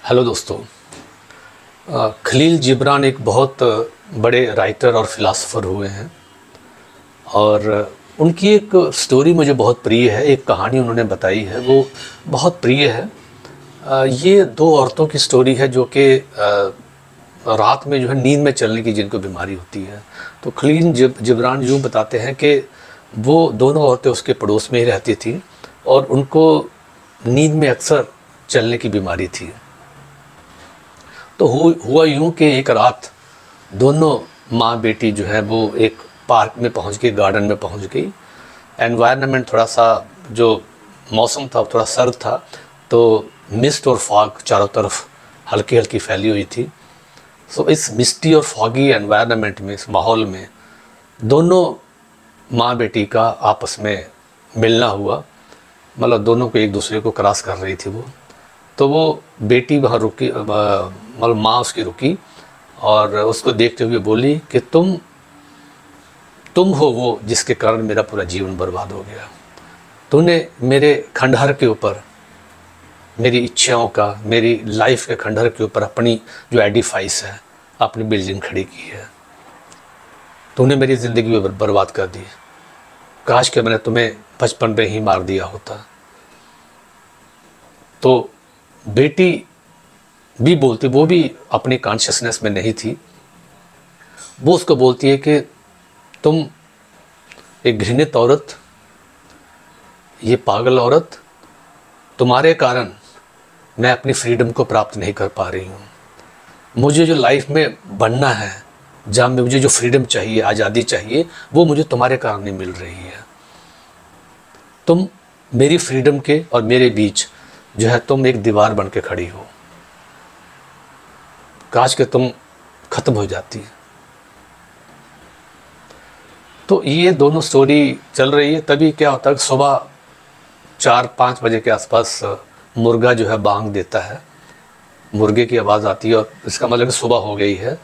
Hello दोस्तों। खलील जिब्रान एक बहुत बड़े राइटर और फिलासफ़र हुए हैं और उनकी एक स्टोरी मुझे बहुत प्रिय है। एक कहानी उन्होंने बताई है, वो बहुत प्रिय है। ये दो औरतों की स्टोरी है जो कि रात में जो है नींद में चलने की जिनको बीमारी होती है। तो खलील जिब्रान यूँ बताते हैं कि वो दोनों औरतें उसके पड़ोस में ही रहती थी और उनको नींद में अक्सर चलने की बीमारी थी। तो हुआ यूँ कि एक रात दोनों माँ बेटी जो है वो एक पार्क में पहुँच गई, गार्डन में पहुँच गई। एनवायरनमेंट थोड़ा सा, जो मौसम था थोड़ा सर्द था, तो मिस्ट और फॉग चारों तरफ हल्की हल्की फैली हुई थी। सो इस मिस्टी और फॉगी एनवायरनमेंट में, इस माहौल में दोनों माँ बेटी का आपस में मिलना हुआ। मतलब दोनों को एक दूसरे को क्रॉस कर रही थी वो। तो वो बेटी वहाँ रुकी, मतलब माँ उसकी रुकी और उसको देखते हुए बोली कि तुम हो वो जिसके कारण मेरा पूरा जीवन बर्बाद हो गया। तूने मेरे खंडहर के ऊपर, मेरी इच्छाओं का, मेरी लाइफ के खंडहर के ऊपर अपनी जो एडिफाइस है, अपनी बिल्डिंग खड़ी की है। तूने मेरी ज़िंदगी बर्बाद कर दी। काश कि मैंने तुम्हें बचपन में ही मार दिया होता। तो बेटी भी बोलती, वो भी अपनी कॉन्शियसनेस में नहीं थी, वो उसको बोलती है कि तुम एक घृणित औरत, ये पागल औरत, तुम्हारे कारण मैं अपनी फ्रीडम को प्राप्त नहीं कर पा रही हूँ। मुझे जो लाइफ में बनना है, जहाँ में मुझे जो फ्रीडम चाहिए, आज़ादी चाहिए, वो मुझे तुम्हारे कारण नहीं मिल रही है। तुम मेरी फ्रीडम के और मेरे बीच जो है तुम एक दीवार बन के खड़ी हो। काश के तुम ख़त्म हो जाती। तो ये दोनों स्टोरी चल रही है। तभी क्या होता है, सुबह 4-5 बजे के आसपास मुर्गा जो है बांग देता है, मुर्गे की आवाज़ आती है और इसका मतलब सुबह हो गई है।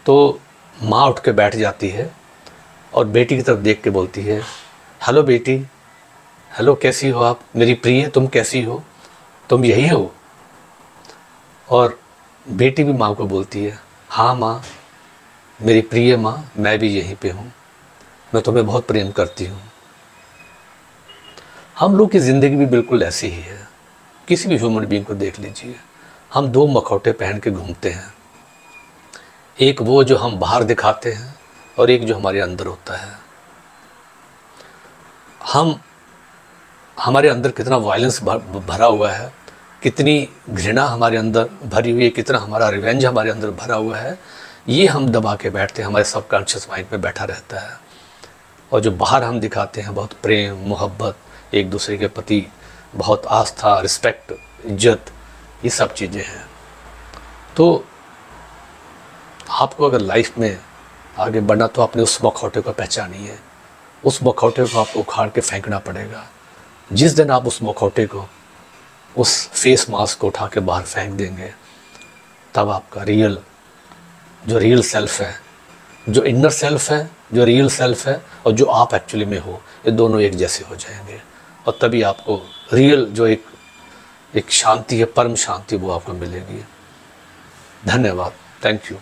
तो माँ उठ के बैठ जाती है और बेटी की तरफ देख के बोलती है, हेलो बेटी, हेलो, कैसी हो आप मेरी प्रिय, तुम कैसी हो, तुम यही हो? और बेटी भी माँ को बोलती है, हाँ माँ, मेरी प्रिय माँ, मैं भी यहीं पे हूँ, मैं तुम्हें बहुत प्रेम करती हूँ। हम लोग की ज़िंदगी भी बिल्कुल ऐसी ही है। किसी भी ह्यूमन बीइंग को देख लीजिए, हम दो मखौटे पहन के घूमते हैं। एक वो जो हम बाहर दिखाते हैं और एक जो हमारे अंदर होता है। हमारे अंदर कितना वायलेंस भरा हुआ है, कितनी घृणा हमारे अंदर भरी हुई है, कितना हमारा रिवेंज हमारे अंदर भरा हुआ है, ये हम दबा के बैठते हैं, हमारे सबकॉन्शियस माइंड में बैठा रहता है। और जो बाहर हम दिखाते हैं, बहुत प्रेम, मोहब्बत, एक दूसरे के प्रति बहुत आस्था, रिस्पेक्ट, इज्जत, ये सब चीज़ें हैं। तो आपको अगर लाइफ में आगे बढ़ना तो अपने उस मखौटे को पहचानिए। उस मखौटे को आपको उखाड़ के फेंकना पड़ेगा। जिस दिन आप उस मखौटे को, उस फेस मास्क को उठा के बाहर फेंक देंगे, तब आपका जो रियल सेल्फ है, जो इनर सेल्फ है, जो रियल सेल्फ है और जो आप एक्चुअली में हो, ये दोनों एक जैसे हो जाएंगे। और तभी आपको रियल जो एक शांति है, परम शांति, वो आपको मिलेगी। धन्यवाद। Thank you.